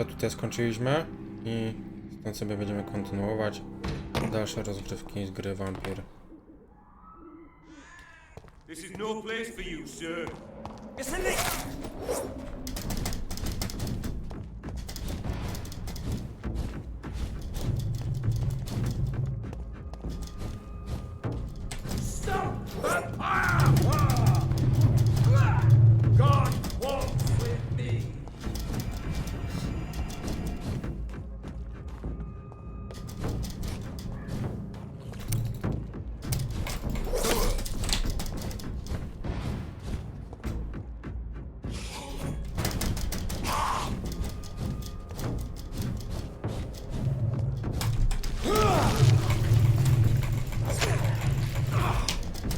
odcinka tutaj skończyliśmy i stąd sobie będziemy kontynuować dalsze rozgrywki z gry Vampyr. This is no place for you, sir. Stop! God walks with me.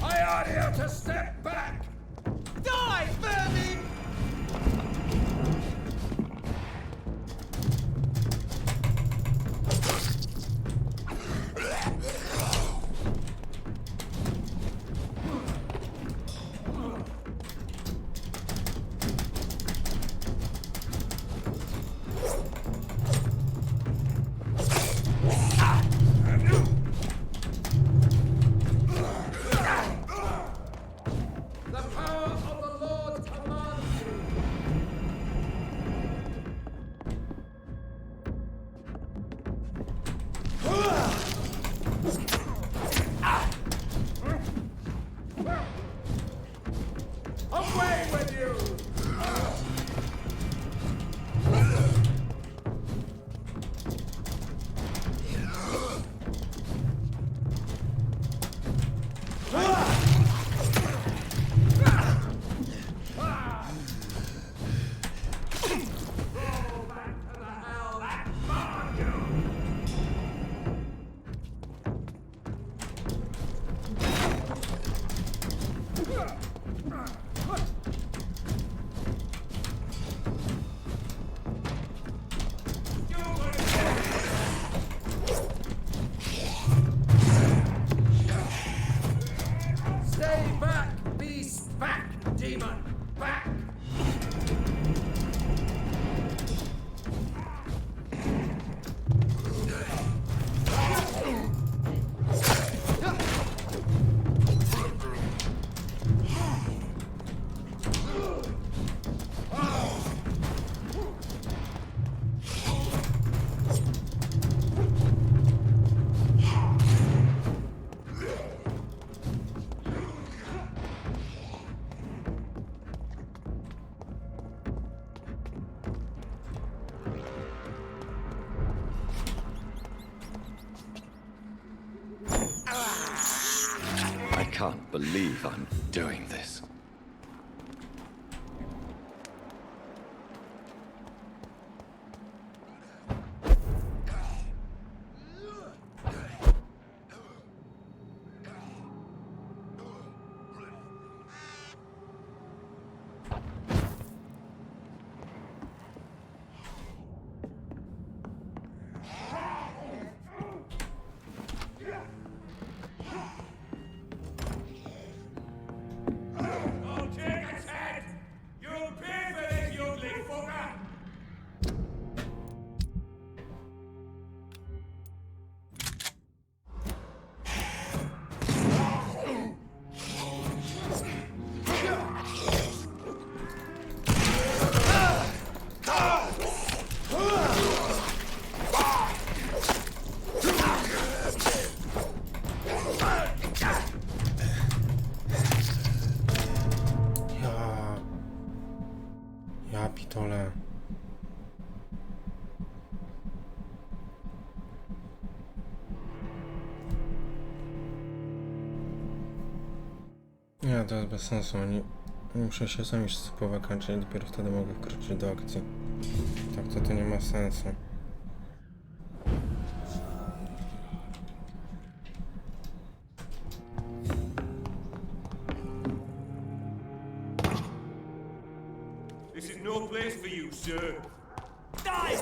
I ought here to step back. Die, vermin! The power of the Lord commands you. Away with you! Stay back, beast! Back, demon! Back! I can't believe I'm doing this. I'll take its head! You'll pay for this, you ugly fucker! Ja pitole. Nie, to jest bez sensu. Oni muszę się sami wszyscy wykańczyć, dopiero wtedy mogę wkroczyć do akcji. Tak to nie ma sensu. This is no place for you, sir. Die!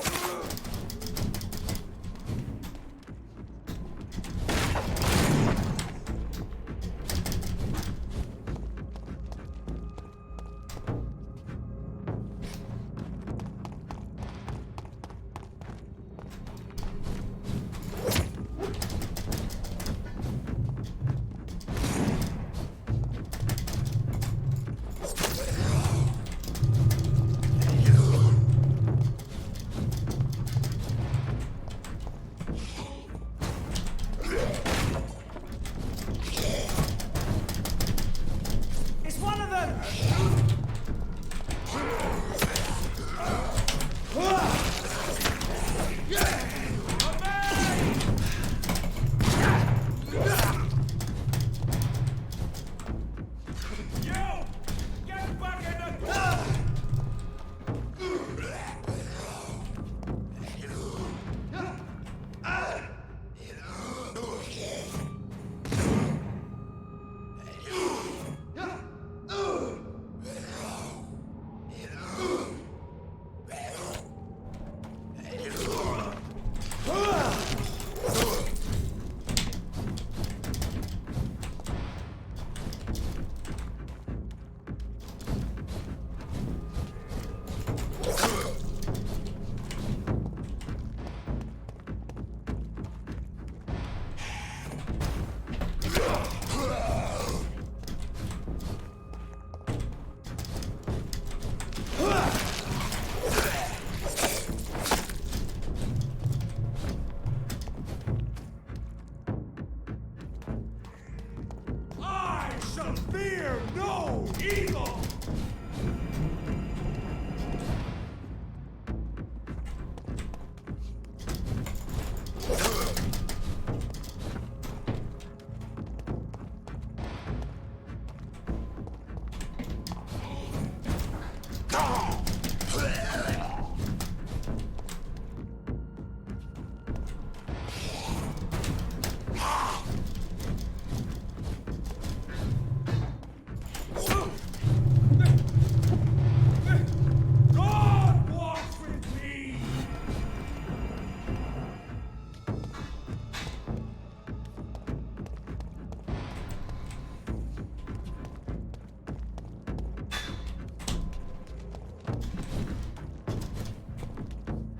God walks with me.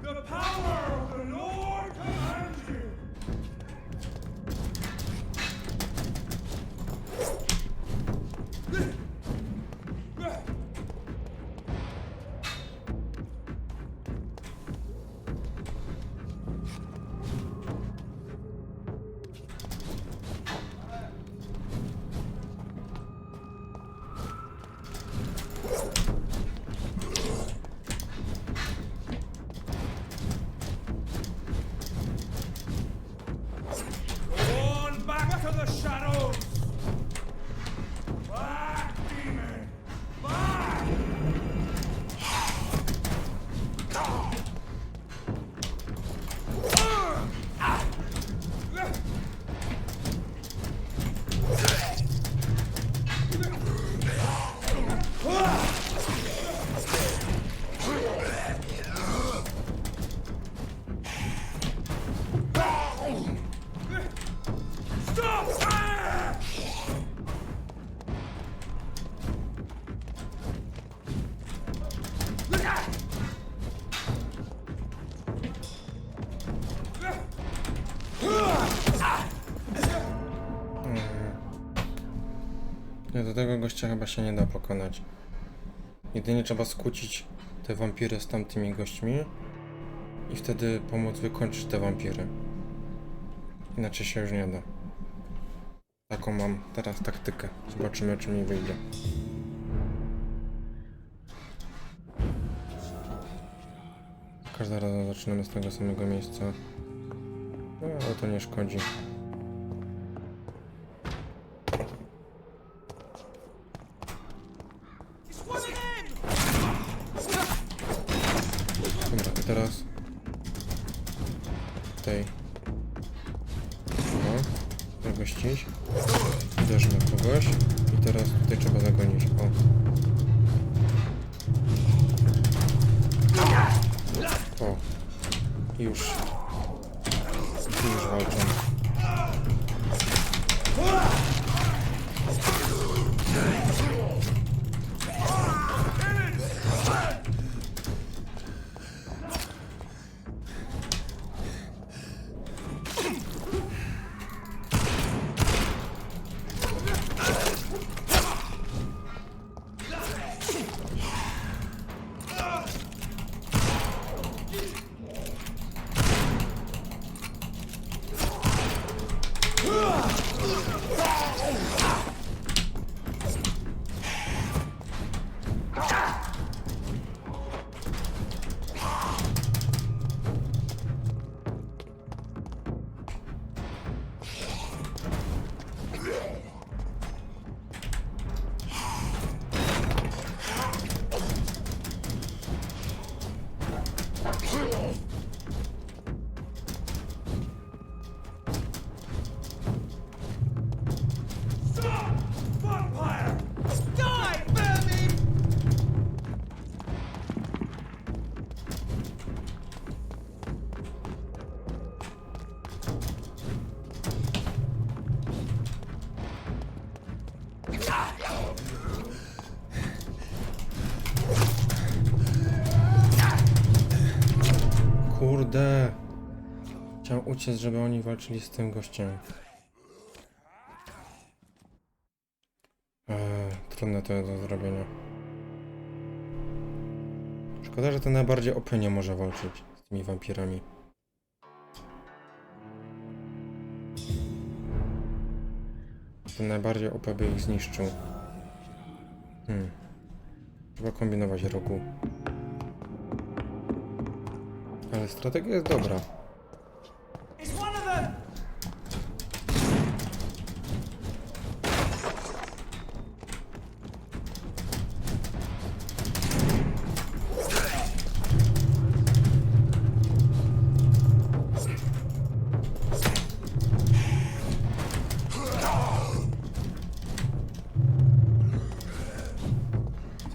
The power of the Lord commands you. On back to the shadows. Back, demon. Back. Stop! Nie, do tego gościa chyba się nie da pokonać. Jedynie trzeba skłócić te wampiry z tamtymi gośćmi i wtedy pomóc wykończyć te wampiry. Inaczej się już nie da. Taką mam teraz taktykę. Zobaczymy, czy mi wyjdzie. Każda razem zaczynamy z tego samego miejsca. No, ale to nie szkodzi. Dobra, i teraz tutaj tego ściś, uderzymy kogoś i teraz tutaj trzeba zagonić. O, i już walczą. Kurde! Chciałem uciec, żeby oni walczyli z tym gościem. Trudne to jest do zrobienia. Szkoda, że ten najbardziej OP nie może walczyć z tymi wampirami. Ten najbardziej OP by ich zniszczył. Trzeba kombinować Rogu. Ale strategia jest dobra.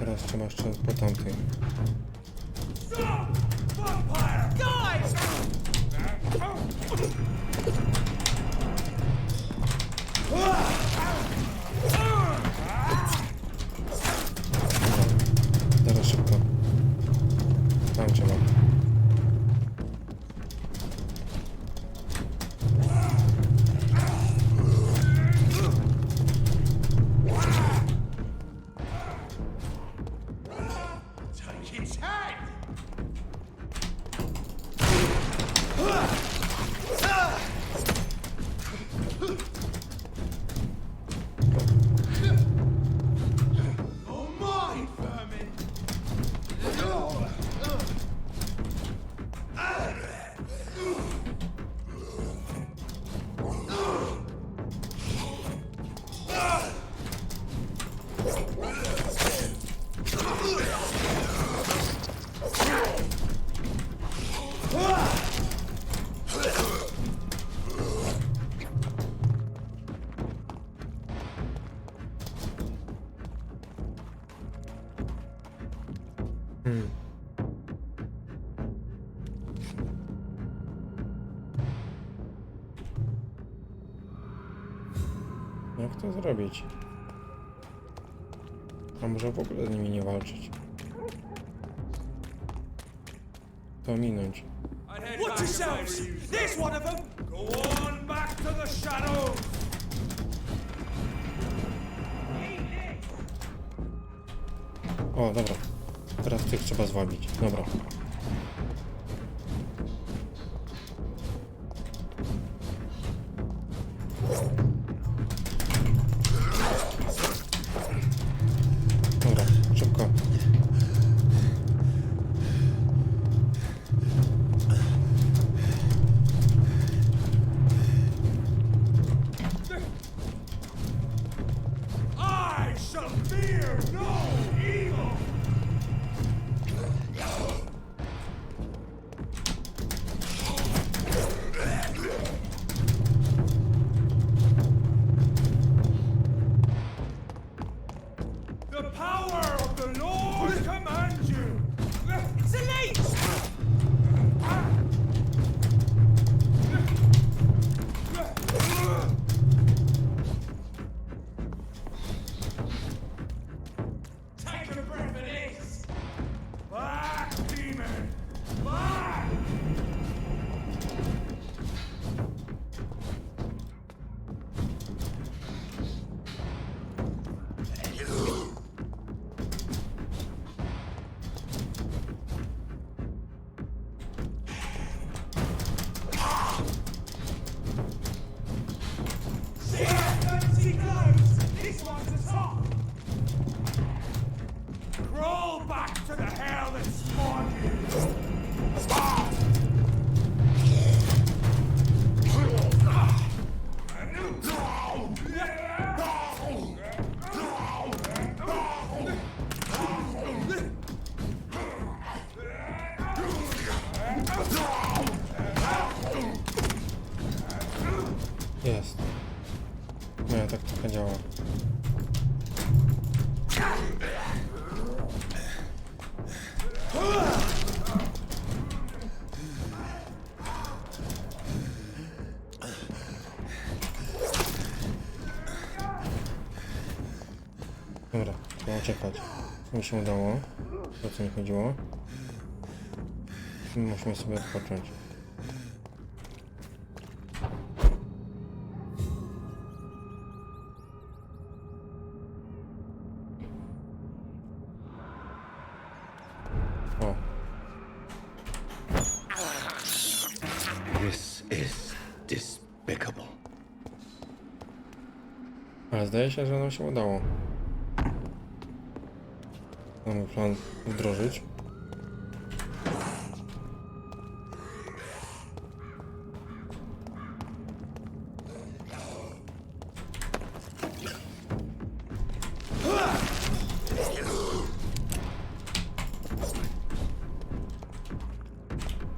Teraz trzeba jeszcze po tamtej. Teraz szybko. Tam trzeba. Jak to zrobić? A może w ogóle z nimi nie walczyć? To minąć. Watch yourselves! There's one of them! Go on back to the shadows! O, dobra. Teraz tych trzeba zwabić. Dobra. Dobra, szybko. I shall fear no evil! The power of the Lord commands you! It's a leech! Take a breath of this! Back, demon! Back! See how fancy glows? This one's the top! Crawl back to the hell that spawned you! Jest. No ja tak trochę działa. Dobra, trzeba uciekać. Co mi się udało? O co mi chodziło? Musimy sobie odpocząć. O, This is despicable. ale zdaje się, że nam się udało. Mamy plan wdrożyć.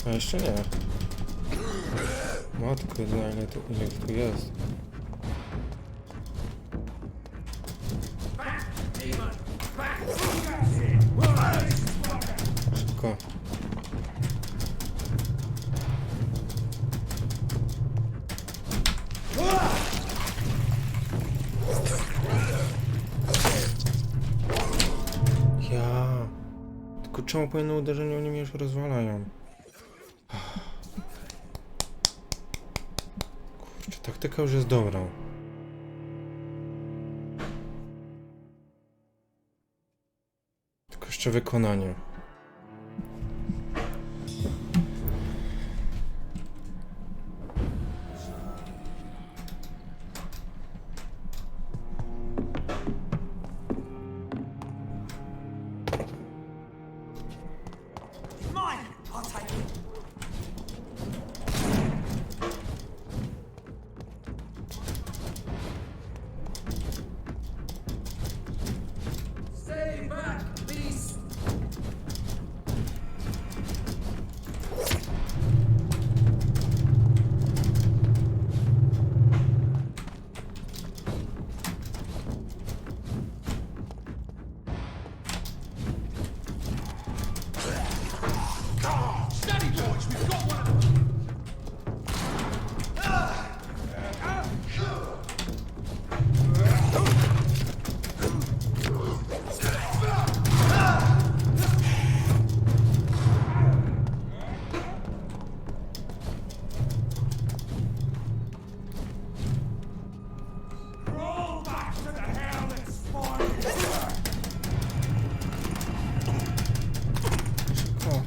A jeszcze nie. Matko, ile tu jest. Back, demon! Back! Tylko czemu po jednym uderzeniu oni mnie już rozwalają? Kurczę, taktyka już jest dobra. Tylko jeszcze wykonanie. Mine! I'll take it. Stay back, beast! Steady, George! We've got one of them! Roll back to the hell that spawned you! O,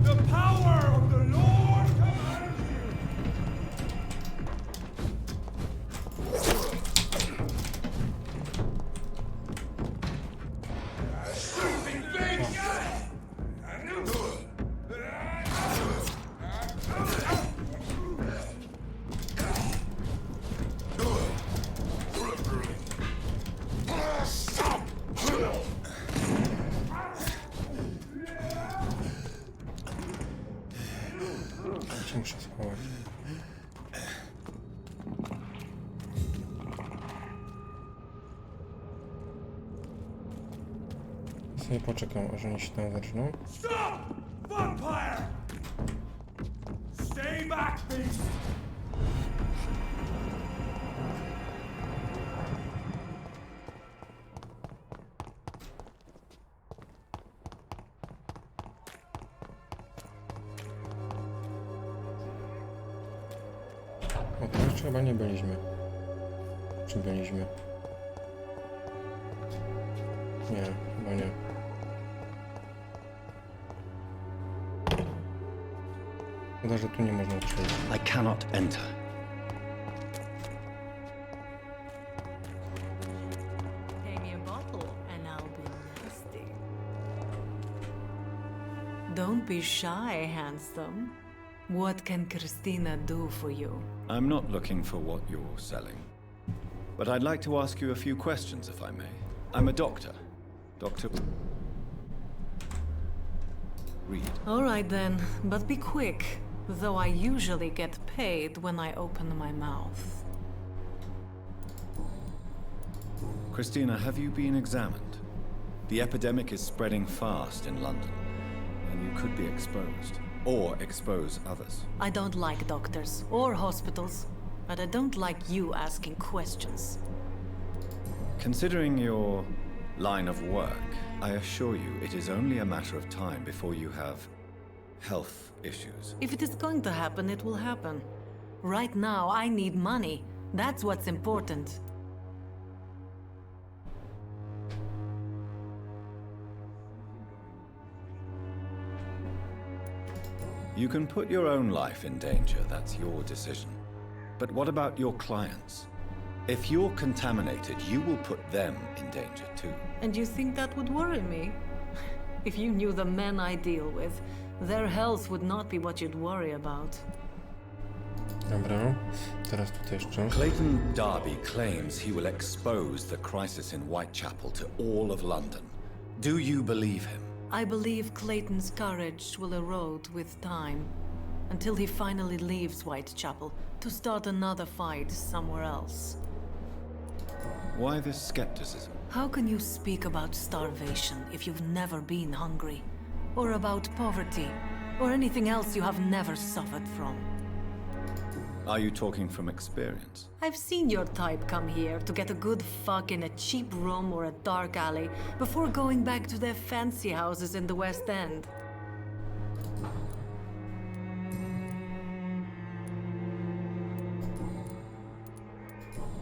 The power of the Lord commands you! Stupid bitch! się muszę schować. Sobie poczekam, aż oni się tam zaczną. Stop! Vampire! Stay back, beast! O, to jeszcze chyba nie byliśmy. Czy byliśmy? Nie, chyba nie. Szkoda, że tu nie można przejść. I cannot enter. Pay me a bottle and I'll be nasty. Don't be shy, handsome. What can Christina do for you? I'm not looking for what you're selling. But I'd like to ask you a few questions, if I may. I'm a doctor. Dr. Reed. All right then, but be quick, though I usually get paid when I open my mouth. Christina, have you been examined? The epidemic is spreading fast in London, and you could be exposed, or expose others. I don't like doctors or hospitals, but I don't like you asking questions. Considering your line of work, I assure you it is only a matter of time before you have health issues. If it is going to happen, it will happen. Right now, I need money. That's what's important. You can put your own life in danger, that's your decision. But what about your clients? If you're contaminated, you will put them in danger too. And you think that would worry me? If you knew the men I deal with, Their health would not be what you'd worry about. Dobra, teraz tutaj jeszcze. Clayton Darby claims he will expose the crisis in Whitechapel to all of London. Do you believe him? I believe Clayton's courage will erode with time, until he finally leaves Whitechapel to start another fight somewhere else. Why this skepticism? How can you speak about starvation if you've never been hungry? Or about poverty? Or anything else you have never suffered from? Are you talking from experience? I've seen your type come here to get a good fuck in a cheap room or a dark alley before going back to their fancy houses in the West End.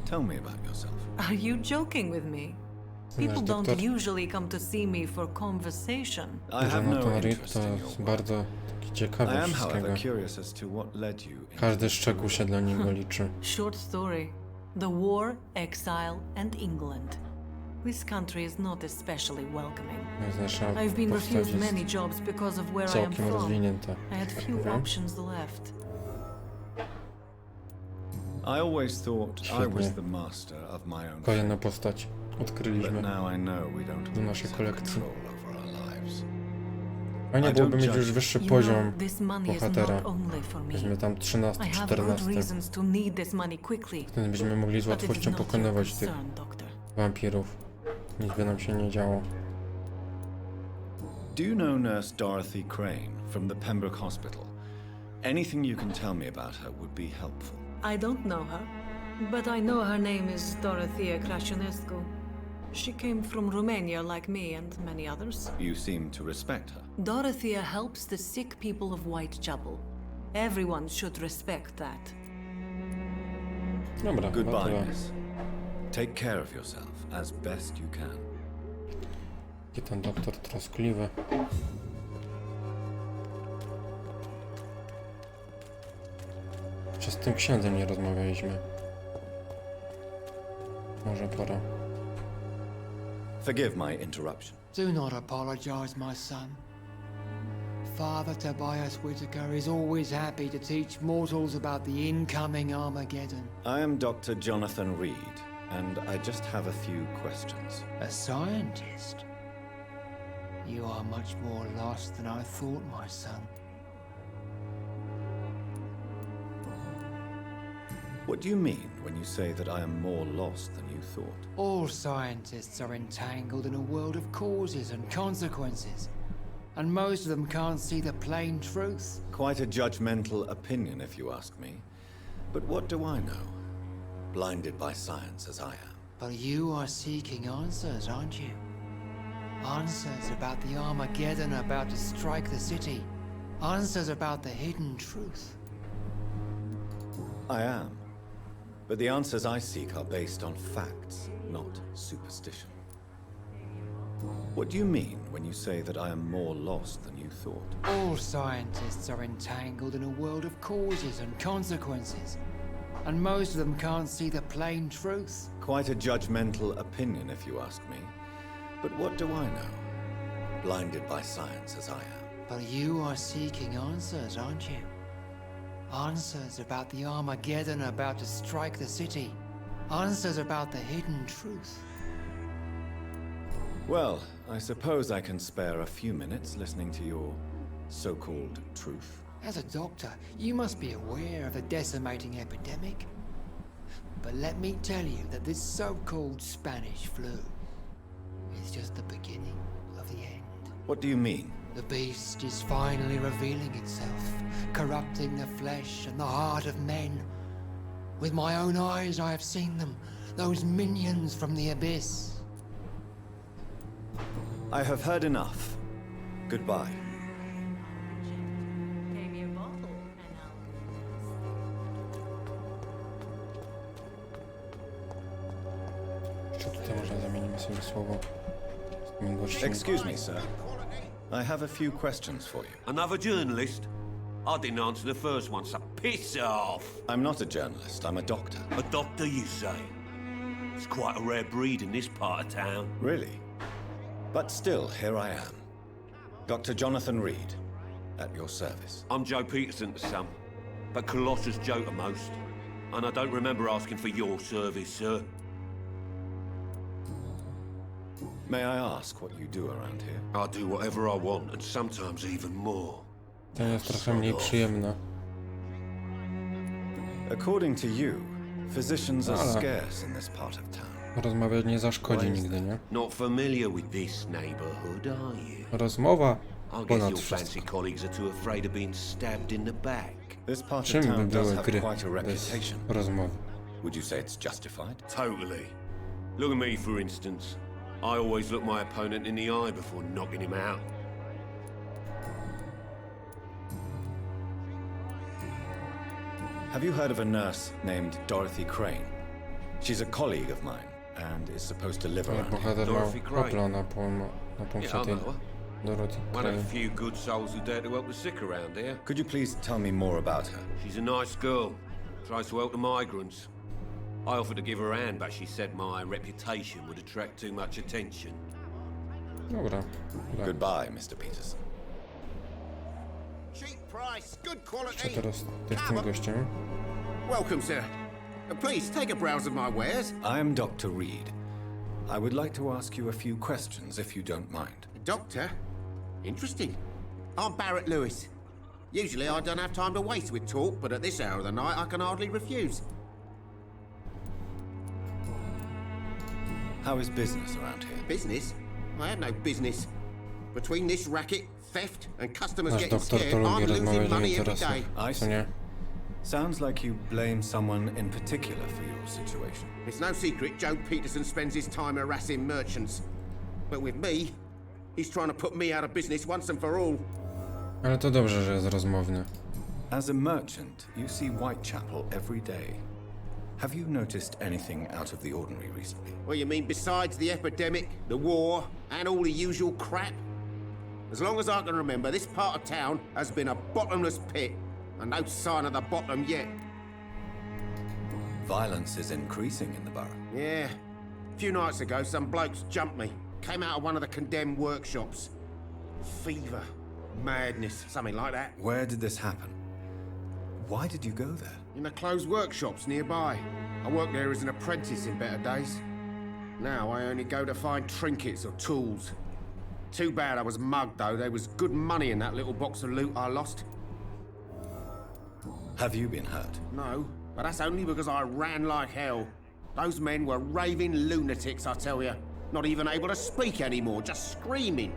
Tell me about yourself. Are you joking with me? People don't usually come to see me for conversation. I have no Jonathan Reed interest to in your jest work. bardzo taki ciekawy I am, wszystkiego. however, curious as to what led you into Każdy szczegół się dla niego liczy. Short story. The war, exile, and England. This country is not especially welcoming. No jest nasza I've been postać refused jest many jobs because of where I am całkiem from. rozwinięta. I had few Mhm. options left. I always thought I Świetnie. was the master of my own Kolejna fate. postać But odkryliśmy. now I know we don't Do naszej always have kolekcji. control over our lives. Fajnie I byłoby don't mieć judge. już wyższy You poziom know, this money is bohatera. not only for me. Weźmy tam 13, I have good 14. reasons to need this money quickly. Wtedy byśmy mogli z But it is łatwością not your pokonywać tych concern, Doctor. wampirów. Nic by nam się nie działo. Do you know Nurse Dorothy Crane from the Pembroke Hospital? Anything you can tell me about her would be helpful. I don't know her, but I know her name is Dorothea Crasionescu. She came from Romania like me and many others. You seem to respect her. Dorothea helps the sick people of Whitechapel. Everyone should respect that. Dobra, no Goodbye, tyle. miss. Take care of yourself as best you can. Jaki ten doktor troskliwy. Jeszcze z tym księdzem nie rozmawialiśmy. Może pora. Forgive my interruption. Do not apologize, my son. Father Tobias Whitaker is always happy to teach mortals about the incoming Armageddon. I am Dr. Jonathan Reed, and I just have a few questions. A scientist? You are much more lost than I thought, my son. What do you mean when you say that I am more lost than you thought? All scientists are entangled in a world of causes and consequences, and most of them can't see the plain truth. Quite a judgmental opinion, if you ask me. But what do I know? Blinded by science as I am. But you are seeking answers, aren't you? Answers about the Armageddon about to strike the city. Answers about the hidden truth. I am. But the answers I seek are based on facts, not superstition. What do you mean when you say that I am more lost than you thought? All scientists are entangled in a world of causes and consequences, and most of them can't see the plain truth. Quite a judgmental opinion, if you ask me. But what do I know? Blinded by science as I am. But you are seeking answers, aren't you? Answers about the Armageddon about to strike the city. Answers about the hidden truth. Well, I suppose I can spare a few minutes listening to your so-called truth. As a doctor, you must be aware of the decimating epidemic. But let me tell you that this so-called Spanish flu is just the beginning of the end. What do you mean? The beast is finally revealing itself, corrupting the flesh and the heart of men. With my own eyes I have seen them, those minions from the abyss. I have heard enough. Goodbye. Pay me a bottle and Jeszcze tutaj może zamienimy sobie słowo z tymi gośćmi. Excuse me, sir. I have a few questions for you. Another journalist? I didn't answer the first one, so piss off! I'm not a journalist, I'm a doctor. A doctor, you say? It's quite a rare breed in this part of town. Really? But still, here I am. Dr. Jonathan Reed. at your service. I'm Joe Peterson to some, but Colossus Joe to most. And I don't remember asking for your service, sir. May I ask what you do around here? I do whatever I want, and sometimes even more. To jest trochę mniej przyjemne. According to you, physicians are Ale scarce in this part of town. rozmawiać nie zaszkodzi nigdy, nie? Not familiar with this neighborhood, are you? Rozmowa I guess ponad your fancy wszystko. colleagues are too afraid of being stabbed in the back. This part of Czym by town does były have gry quite a bez reputation. rozmowy? Would you say it's justified? Totally. Look at me, for instance. I always look my opponent in the eye before knocking him out. Have you heard of a nurse named Dorothy Crane? She's a colleague of mine and is supposed to live Ale around here. bohater miał Dorothy Crane. hopla na Yeah, pomście I tej know her. Dorothy One of the Crane. few good souls who dare to help the sick around here. Could you please tell me more about her? She's a nice girl. Tries to help the migrants. I offered to give her a hand, but she said my reputation would attract too much attention. Dobra. Tak. Goodbye, Mr. Peterson. Cheap price, good Czy quality. teraz jest tym gościem? Welcome, sir. Please take a browse of my wares. I am Dr. Reed. I would like to ask you a few questions if you don't mind. Doctor? Interesting. I'm Barrett Lewis. Usually I don't have time to waste with talk, but at this hour of the night I can hardly refuse. How is business around here? Business? I have no business. Between this racket, theft, and customers Nasz getting doktor scared, to lubi I'm losing rozmawiać o money every interesach. day. I Co see. nie? Sounds like you blame someone in particular for your situation. It's no secret Joe Peterson spends his time harassing merchants. But with me, he's trying to put me out of business once and for all. Ale to dobrze, że jest rozmowny. As a merchant, you see Whitechapel every day. Have you noticed anything out of the ordinary recently? Well, you mean besides the epidemic, the war, and all the usual crap? As long as I can remember, this part of town has been a bottomless pit, and no sign of the bottom yet. Violence is increasing in the borough. Yeah. A few nights ago, some blokes jumped me. Came out of one of the condemned workshops. Fever, madness, something like that. Where did this happen? Why did you go there? In the closed workshops nearby. I worked there as an apprentice in better days. Now I only go to find trinkets or tools. Too bad I was mugged, though. There was good money in that little box of loot I lost. Have you been hurt? No, but that's only because I ran like hell. Those men were raving lunatics, I tell you. Not even able to speak anymore, just screaming.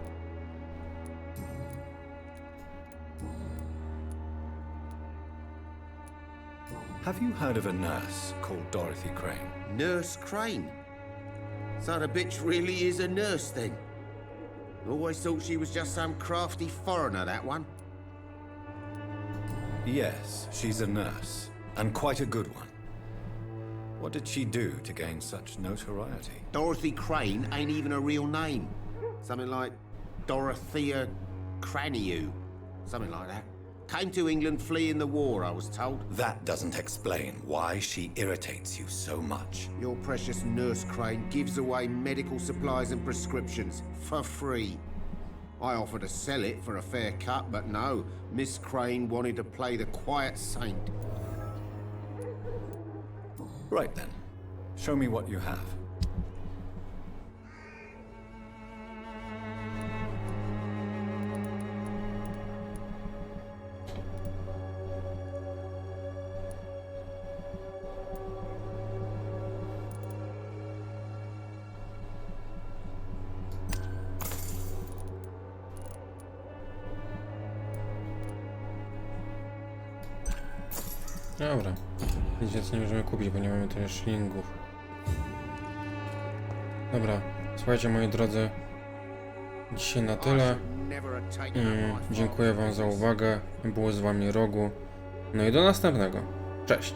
Have you heard of a nurse called Dorothy Crane? Nurse Crane? So the bitch really is a nurse, then? Always thought she was just some crafty foreigner, that one. Yes, she's a nurse, and quite a good one. What did she do to gain such notoriety? Dorothy Crane ain't even a real name. Something like Dorothea Craniu. Something like that. Came to England fleeing the war, I was told. That doesn't explain why she irritates you so much. Your precious Nurse Crane gives away medical supplies and prescriptions for free. I offered to sell it for a fair cut, but no. Miss Crane wanted to play the quiet saint. Right then. Show me what you have. Dobra. Nic nie możemy kupić, bo nie mamy tyle szlingów. Dobra. Słuchajcie, moi drodzy. Dzisiaj na tyle. Dziękuję wam za uwagę. Było z wami Rogu. No i do następnego. Cześć.